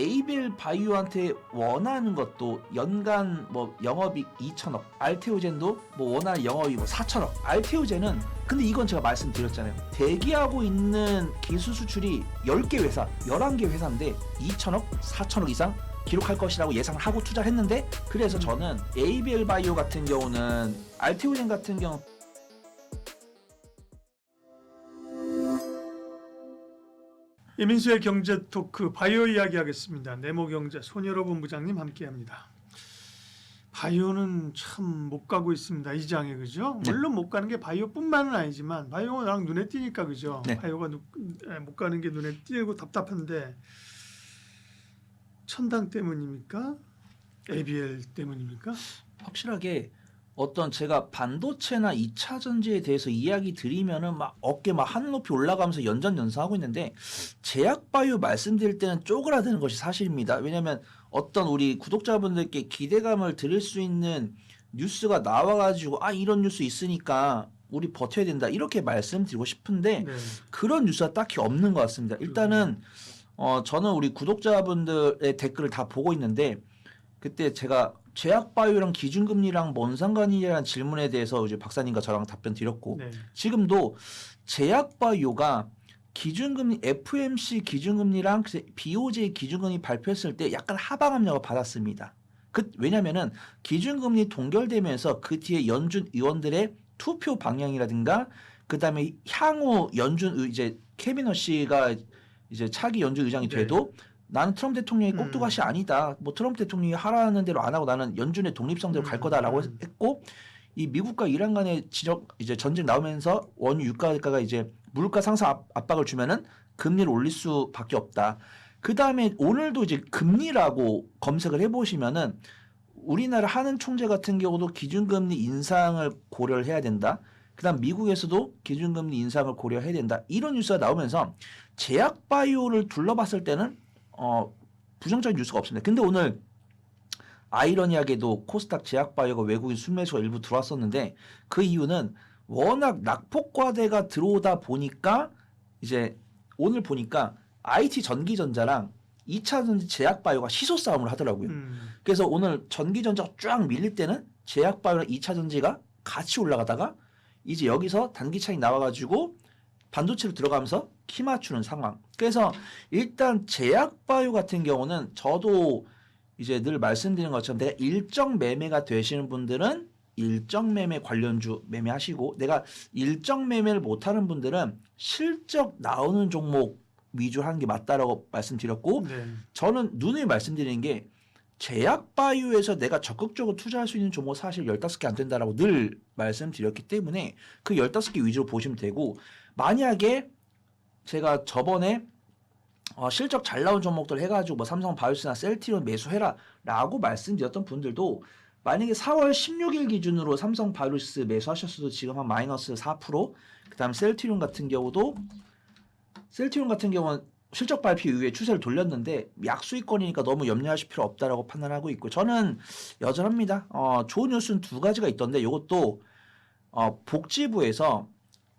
에이벨 바이오한테 원하는 것도 연간 뭐 영업이익 2천억, 알테오젠도 뭐 원하는 영업이익 뭐 4천억. 알테오젠은 근데 이건 제가 말씀드렸잖아요. 대기하고 있는 기술 수출이 10개 회사, 11개 회사인데 2천억, 4천억 이상 기록할 것이라고 예상을 하고 투자를 했는데, 그래서 저는 에이벨 바이오 같은 경우는 알테오젠 같은 경우 이민수의 경제 토크 바이오 이야기 하겠습니다. 네모경제 손여로 본부장님 함께합니다. 바이오는 참 못 가고 있습니다. 이 장에, 그죠? 네. 물론 못 가는 게 바이오뿐만은 아니지만 바이오가 랑 눈에 띄니까, 그죠? 네. 바이오가 못 가는 게 눈에 띄고 답답한데, 천당 때문입니까? ABL 때문입니까? 확실하게 어떤 제가 반도체나 2차 전지에 대해서 이야기 드리면은 막 어깨 막 하늘 높이 올라가면서 연전연사하고 있는데, 제약바이오 말씀드릴 때는 쪼그라드는 것이 사실입니다. 왜냐하면 어떤 우리 구독자분들께 기대감을 드릴 수 있는 뉴스가 나와가지고 이런 뉴스 있으니까 우리 버텨야 된다 이렇게 말씀드리고 싶은데 네. 그런 뉴스가 딱히 없는 것 같습니다. 일단은 저는 우리 구독자분들의 댓글을 다 보고 있는데, 그때 제가 제약바이오랑 기준금리랑 뭔 상관이냐는 질문에 대해서 이제 박사님과 저랑 답변 드렸고, 네. 지금도 제약바이오가 기준금리 FMC 기준금리랑 BOJ 기준금리 발표했을 때 약간 하방 압력을 받았습니다. 왜냐면은 기준금리 동결되면서 그 뒤에 연준 의원들의 투표 방향이라든가 그다음에 향후 연준 이제 캐비너 씨가 이제 차기 연준 의장이 돼도 나는 트럼프 대통령이 꼭두가시 아니다. 뭐 트럼프 대통령이 하라는 대로 안 하고 나는 연준의 독립성대로 갈 거다라고 했고, 이 미국과 이란 간의 이제 전쟁 나오면서 원유 유가가 이제 물가 상승 압박을 주면은 금리를 올릴 수밖에 없다. 그 다음에 오늘도 이제 금리라고 검색을 해보시면은 우리나라 하는 총재 같은 경우도 기준금리 인상을 고려를 해야 된다. 그다음 미국에서도 기준금리 인상을 고려해야 된다. 이런 뉴스가 나오면서 제약바이오를 둘러봤을 때는 부정적인 뉴스가 없습니다. 근데 오늘 아이러니하게도 코스닥 제약바이오가 외국인 순매수가 일부 들어왔었는데, 그 이유는 워낙 낙폭과대가 들어오다 보니까 이제 오늘 보니까 IT 전기전자랑 2차 전지 제약바이오가 시소 싸움을 하더라고요. 그래서 오늘 전기전자가 쫙 밀릴 때는 제약바이오랑 2차 전지가 같이 올라가다가 이제 여기서 단기 차익 나와가지고 반도체로 들어가면서 키 맞추는 상황. 그래서 일단 제약바이오 같은 경우는 저도 이제 늘 말씀드리는 것처럼 내가 일정 매매가 되시는 분들은 일정 매매 관련주 매매하시고, 내가 일정 매매를 못하는 분들은 실적 나오는 종목 위주로 하는 게 맞다라고 말씀드렸고, 저는 누누이 말씀드리는 게 제약바이오에서 내가 적극적으로 투자할 수 있는 종목 사실 15개 안 된다라고 늘 말씀드렸기 때문에 그 15개 위주로 보시면 되고, 만약에 제가 저번에 실적 잘 나온 종목들 해가지고 뭐 삼성바이오스나 셀트리온 매수해라 라고 말씀드렸던 분들도 만약에 4월 16일 기준으로 삼성바이오스 매수하셨어도 지금 한 마이너스 4%, 그 다음 셀트리온 같은 경우는 실적 발표 이후에 추세를 돌렸는데 약수익권이니까 너무 염려하실 필요 없다라고 판단하고 있고, 저는 여전합니다. 좋은 뉴스는 두 가지가 있던데, 이것도 복지부에서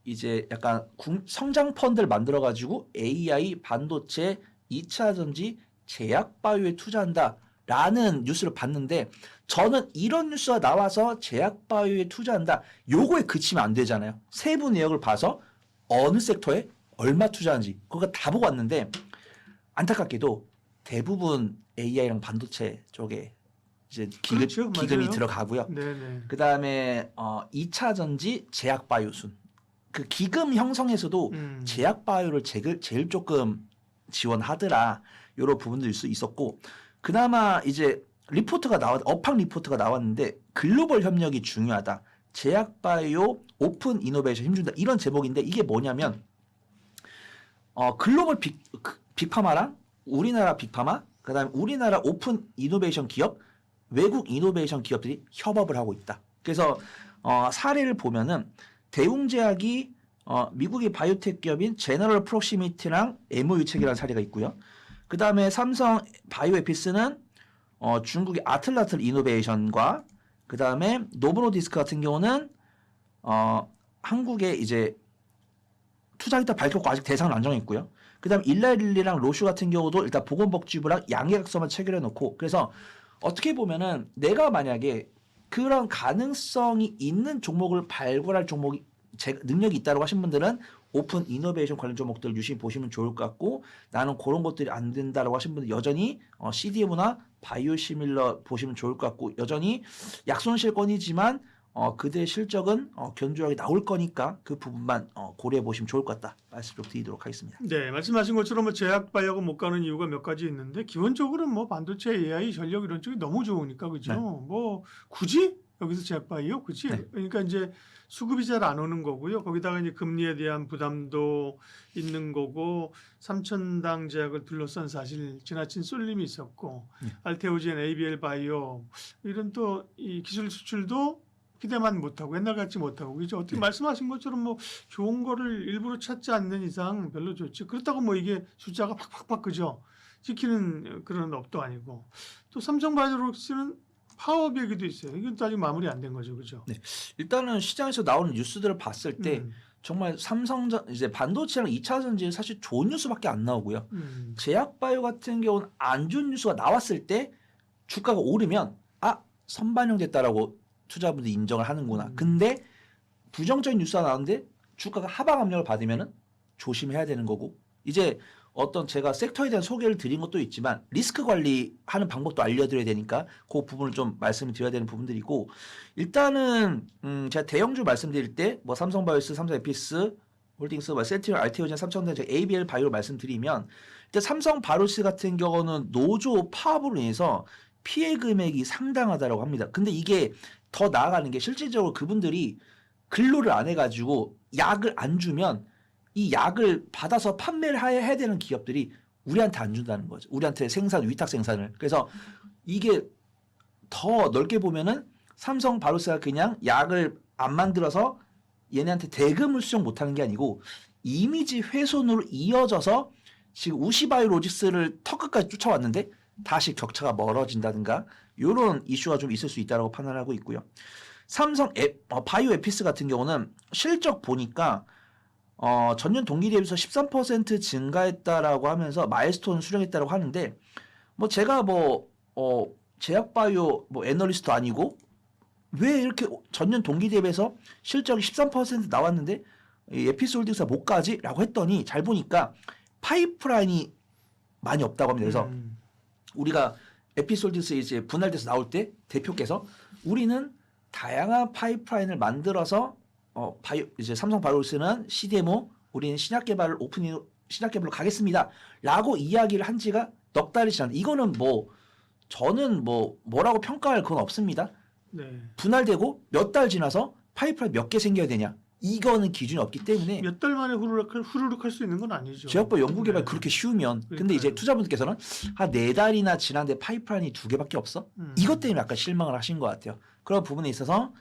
이제 약간 성장 펀드를 만들어 가지고 AI, 반도체, 2차 전지, 제약바이오에 투자한다라는 뉴스를 봤는데, 저는 이런 뉴스가 나와서 제약바이오에 투자한다 요거에 그치면 안 되잖아요. 세부 내역을 봐서 어느 섹터에 얼마 투자하는지 그거 다 보고 왔는데, 안타깝게도 대부분 AI랑 반도체 쪽에 이제 기금이 들어가고요. 그 다음에 2차 전지 제약바이오 순. 그 기금 형성에서도 제약바이오를 제일 조금 지원하더라. 이런 부분도 있었고, 그나마 이제 업황 리포트가 나왔는데 글로벌 협력이 중요하다. 제약바이오 오픈 이노베이션 힘준다. 이런 제목인데 이게 뭐냐면 글로벌 빅파마랑 우리나라 빅파마, 그다음에 우리나라 오픈 이노베이션 기업, 외국 이노베이션 기업들이 협업을 하고 있다. 그래서 사례를 보면은 대웅제약이 미국의 바이오텍 기업인 제너럴 프록시미티랑 MOU 체결한 사례가 있고요. 그 다음에 삼성 바이오에피스는 중국의 아틀라틀 이노베이션과 그 다음에 노브로디스크 같은 경우는 한국에 이제 투자했다 밝혔고 아직 대상은 안 정했고요. 그다음 일라릴리랑 로슈 같은 경우도 일단 보건복지부랑 양해각서만 체결해 놓고 그래서 어떻게 보면은 내가 만약에 그런 가능성이 있는 종목을 발굴할 종목이 능력이 있다고 하신 분들은 오픈 이노베이션 관련 종목들 유심히 보시면 좋을 것 같고 나는 그런 것들이 안 된다라고 하신 분들 여전히 CDMO나 바이오시밀러 보시면 좋을 것 같고 여전히 약손실권이지만 그들의 실적은 견조하게 나올 거니까 그 부분만 고려해 보시면 좋을 것 같다 말씀 좀 드리도록 하겠습니다. 네, 말씀하신 것처럼 뭐 제약 바이오가 못 가는 이유가 몇 가지 있는데 기본적으로 뭐 반도체, AI, 전력 이런 쪽이 너무 좋으니까 그죠? 네. 뭐 굳이 여기서 제약 바이오, 그치? 네. 그러니까 이제 수급이 잘 안 오는 거고요. 거기다가 이제 금리에 대한 부담도 있는 거고 삼천당 제약을 둘러싼 사실 지나친 쏠림이 있었고 알테오젠, ABL 바이오 이런 또 이 기술 수출도 기대만 못하고 옛날 같지 못하고 그죠? 어떻게 말씀하신 것처럼 뭐 좋은 거를 일부러 찾지 않는 이상 별로 좋지. 그렇다고 뭐 이게 숫자가 팍팍팍 그죠? 찍히는 그런 업도 아니고 또 삼성바이오록스는 파업 얘기도 있어요. 이건 또 아직 마무리 안 된 거죠, 그죠? 네. 일단은 시장에서 나오는 뉴스들을 봤을 때 정말 삼성전 이제 반도체랑 2차 전지는 사실 좋은 뉴스밖에 안 나오고요. 제약바이오 같은 경우는 안 좋은 뉴스가 나왔을 때 주가가 오르면 선반영됐다라고 투자분들이 인정을 하는구나. 근데 부정적인 뉴스가 나오는데 주가가 하방 압력을 받으면은 조심해야 되는 거고 이제 어떤 제가 섹터에 대한 소개를 드린 것도 있지만 리스크 관리하는 방법도 알려드려야 되니까 그 부분을 좀 말씀을 드려야 되는 부분들이고 일단은 제가 대형주 말씀드릴 때 뭐 삼성바이오스, 삼성에피스, 홀딩스, 셀트리온, 알테오젠, 삼성전자, 제가 ABL 바이오를 말씀드리면 일단 삼성바이오스 같은 경우는 노조 파업으로 인해서 피해 금액이 상당하다고 합니다. 근데 이게 더 나아가는 게 실질적으로 그분들이 근로를 안 해가지고 약을 안 주면 이 약을 받아서 판매를 해야 되는 기업들이 우리한테 안 준다는 거죠. 우리한테 위탁 생산을. 그래서 이게 더 넓게 보면은 삼성 바이오스가 그냥 약을 안 만들어서 얘네한테 대금을 수령 못하는 게 아니고 이미지 훼손으로 이어져서 지금 우시바이오로직스를 턱끝까지 쫓아왔는데 다시 격차가 멀어진다든가 이런 이슈가 좀 있을 수 있다고 판단하고 있고요. 삼성 바이오에피스 같은 경우는 실적 보니까 전년 동기 대비해서 13% 증가했다라고 하면서 마일스톤 수령했다라고 하는데 뭐 제가 제약바이오 애널리스트 아니고 왜 이렇게 전년 동기 대비해서 실적이 13% 나왔는데 이 에피스 홀딩스가 못 가지라고 했더니 잘 보니까 파이프라인이 많이 없다고 합니다. 그래서 우리가 에피솔디스 이제 분할돼서 나올 때 대표께서 우리는 다양한 파이프라인을 만들어서 이제 삼성 바이오스는 CDMO 우리는 신약 개발을 신약 개발로 가겠습니다라고 이야기를 한 지가 넉 달이 지났는데 이거는 저는 뭐라고 평가할 건 없습니다. 네. 분할되고 몇 달 지나서 파이프라인 몇 개 생겨야 되냐? 이거는 기준이 없기 때문에 몇 달 만에 후루룩 할 수 있는 건 아니죠. 제약바이오 연구개발 그렇게 쉬우면 근데 이제 투자분들께서는 한 4달이나 지났는데 파이프라인이 2개밖에 없어? 이것 때문에 약간 실망을 하신 것 같아요. 그런 부분에 있어서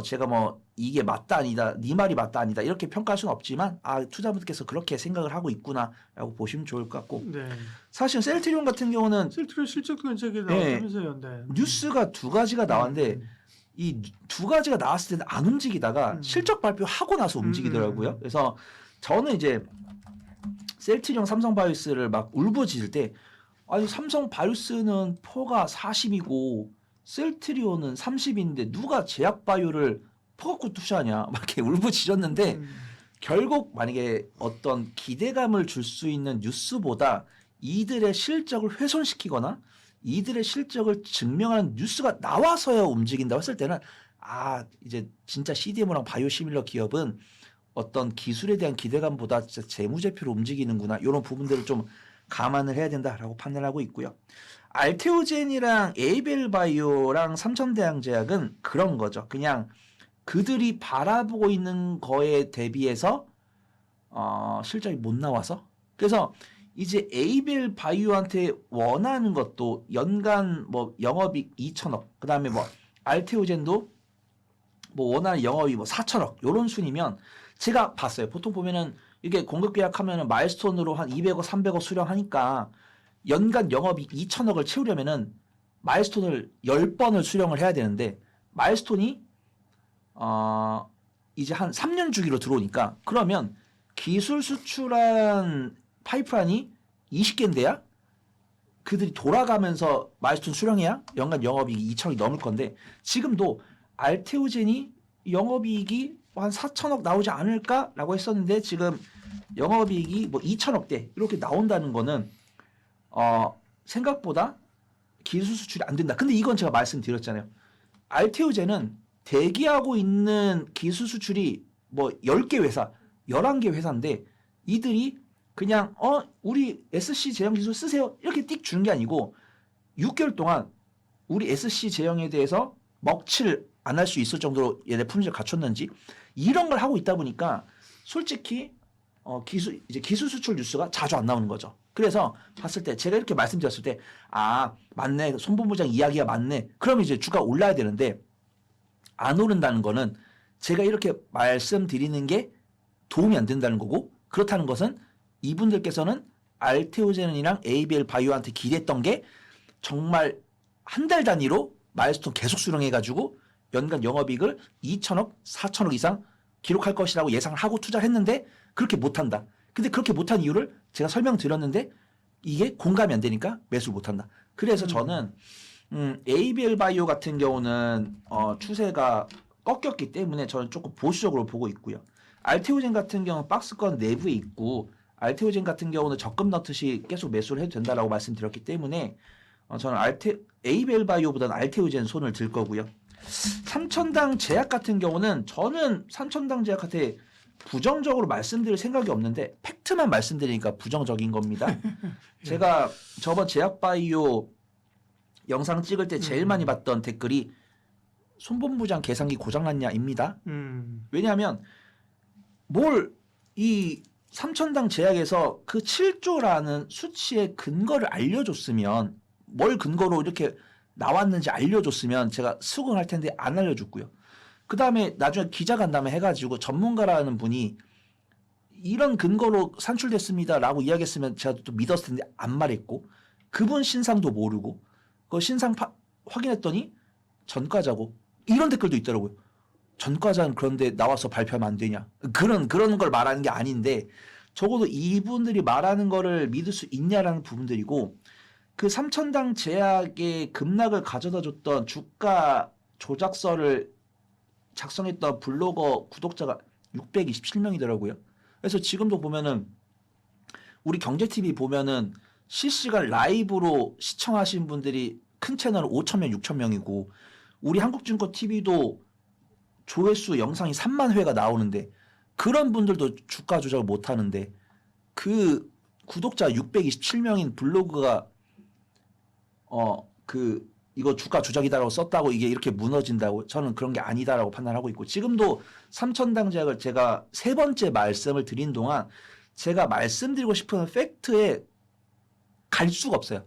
제가 이게 맞다 아니다 네 말이 맞다 아니다 이렇게 평가할 수는 없지만 투자분들께서 그렇게 생각을 하고 있구나라고 보시면 좋을 것 같고 네. 사실 셀트리온 같은 경우는 셀트리온 실적도 괜찮게 나왔다면서요. 네. 뉴스가 2가지가 나왔는데 이 2가지가 나왔을 때는 안 움직이다가 실적 발표하고 나서 움직이더라고요. 그래서 저는 이제 셀트리온 삼성바이오스를 막 울부짖을 때 아니 삼성바이오스는 포가 40이고 셀트리온은 30인데 누가 제약바이오를 포 갖고 투자하냐 막 이렇게 울부짖었는데 결국 만약에 어떤 기대감을 줄 수 있는 뉴스보다 이들의 실적을 훼손시키거나 이들의 실적을 증명하는 뉴스가 나와서야 움직인다고 했을 때는 이제 진짜 CDMO랑 바이오시밀러 기업은 어떤 기술에 대한 기대감보다 진짜 재무제표로 움직이는구나 이런 부분들을 좀 감안을 해야 된다라고 판단하고 있고요. 알테오젠이랑 에이벨 바이오랑 삼천대왕제약은 그런 거죠. 그냥 그들이 바라보고 있는 거에 대비해서 실적이 못 나와서 그래서 이제 에이벨 바이오한테 원하는 것도 연간 영업이익 2천억 그다음에 알테오젠도 원하는 영업이 4천억 요런 순이면 제가 봤어요. 보통 보면은 이게 공급 계약하면은 마일스톤으로 한 200억 300억 수령하니까 연간 영업이익 2천억을 채우려면은 마일스톤을 10번을 수령을 해야 되는데 마일스톤이 이제 한 3년 주기로 들어오니까 그러면 기술 수출한 파이프라인이 20개인데야 그들이 돌아가면서 마일스톤 수령해야 연간 영업이익이 2천억이 넘을 건데 지금도 알테오젠이 영업이익이 한 4천억 나오지 않을까라고 했었는데 지금 영업이익이 뭐 2천억대 이렇게 나온다는 거는 생각보다 기술 수출이 안 된다. 근데 이건 제가 말씀드렸잖아요. 알테오젠은 대기하고 있는 기술 수출이 뭐 10개 회사, 11개 회사인데 이들이 그냥 우리 SC 제형 기술 쓰세요 이렇게 띡 주는 게 아니고 6개월 동안 우리 SC 제형에 대해서 먹칠 안 할 수 있을 정도로 얘네 품질을 갖췄는지 이런 걸 하고 있다 보니까 솔직히 기술 수출 뉴스가 자주 안 나오는 거죠. 그래서 봤을 때 제가 이렇게 말씀드렸을 때 맞네, 손본부장 이야기가 맞네. 그러면 이제 주가 올라야 되는데 안 오른다는 거는 제가 이렇게 말씀드리는 게 도움이 안 된다는 거고, 그렇다는 것은 이분들께서는 알테오젠이랑 ABL 바이오한테 기대했던 게 정말 한 달 단위로 마일스톤 계속 수령해가지고 연간 영업이익을 2천억, 4천억 이상 기록할 것이라고 예상을 하고 투자를 했는데 그렇게 못한다. 근데 그렇게 못한 이유를 제가 설명드렸는데 이게 공감이 안 되니까 매수를 못한다. 그래서 저는 ABL 바이오 같은 경우는 추세가 꺾였기 때문에 저는 조금 보수적으로 보고 있고요. 알테오젠 같은 경우는 박스권 내부에 있고 알테오젠 같은 경우는 적금 넣듯이 계속 매수를 해도 된다라고 말씀드렸기 때문에 저는 ABL 바이오보다는 알테오젠 손을 들 거고요. 삼천당 제약 같은 경우는 저는 삼천당 제약한테 부정적으로 말씀드릴 생각이 없는데 팩트만 말씀드리니까 부정적인 겁니다. 제가 저번 제약바이오 영상 찍을 때 제일 많이 봤던 댓글이 손본부장 계산기 고장났냐입니다. 왜냐하면 이 삼천당 제약에서 그 7조라는 수치의 근거를 알려줬으면 뭘 근거로 이렇게 나왔는지 알려줬으면 제가 수긍할 텐데 안 알려줬고요. 그 다음에 나중에 기자 간담회 해가지고 전문가라는 분이 이런 근거로 산출됐습니다라고 이야기했으면 제가 또 믿었을 텐데 안 말했고 그분 신상도 모르고 그 신상 확인했더니 전과자고 이런 댓글도 있더라고요. 전과자는 그런데 나와서 발표하면 안 되냐. 그런 걸 말하는 게 아닌데 적어도 이분들이 말하는 거를 믿을 수 있냐라는 부분들이고 그 삼천당 제약의 급락을 가져다 줬던 주가 조작서를 작성했던 블로거 구독자가 627명이더라고요. 그래서 지금도 보면은 우리 경제TV 보면은 실시간 라이브로 시청하신 분들이 큰 채널은 5,000명, 6,000명이고 우리 한국증권TV도 조회수 영상이 3만 회가 나오는데 그런 분들도 주가 조작을 못 하는데 그 구독자 627명인 블로그가 이거 주가 조작이다라고 썼다고 이게 이렇게 무너진다고 저는 그런 게 아니다라고 판단하고 있고 지금도 삼천당 제약을 제가 3번째 말씀을 드린 동안 제가 말씀드리고 싶은 팩트에 갈 수가 없어요.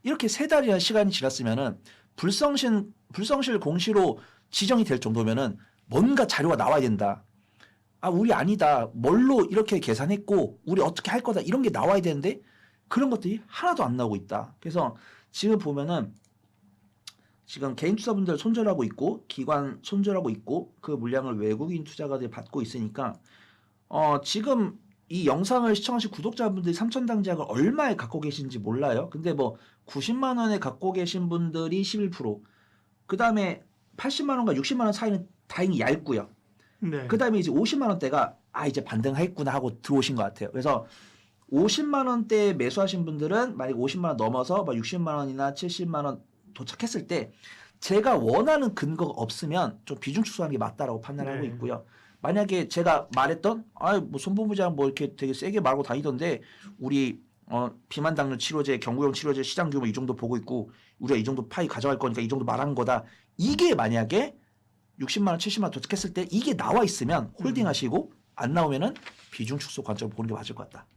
이렇게 3달이나 시간이 지났으면은 불성실 공시로 지정이 될 정도면은 뭔가 자료가 나와야 된다. 우리 아니다. 뭘로 이렇게 계산했고 우리 어떻게 할 거다. 이런 게 나와야 되는데 그런 것들이 하나도 안 나오고 있다. 그래서 지금 보면은 지금 개인 투자분들 손절하고 있고 기관 손절하고 있고 그 물량을 외국인 투자가들이 받고 있으니까 지금 이 영상을 시청하신 구독자분들이 삼천당 제약을 얼마에 갖고 계신지 몰라요. 근데 뭐 90만 원에 갖고 계신 분들이 11%, 그 다음에 80만 원과 60만 원 사이는 다행히 얇고요. 네. 그 다음에 이제 50만 원대가 이제 반등했구나 하고 들어오신 것 같아요. 그래서 50만 원대에 매수하신 분들은 만약 50만 원 넘어서 막 60만 원이나 70만 원 도착했을 때 제가 원하는 근거가 없으면 좀 비중 축소하는 게 맞다라고 판단하고 네. 있고요. 만약에 제가 말했던 뭐 손본부장 뭐 이렇게 되게 세게 말하고 다니던데 우리 비만 당뇨 치료제, 경구용 치료제 시장 규모 이 정도 보고 있고 우리가 이 정도 파이 가져갈 거니까 이 정도 말한 거다. 이게 만약에 60만 원, 70만 원 도착했을 때 이게 나와 있으면 홀딩하시고 안 나오면은 비중 축소 관점을 보는 게 맞을 것 같다.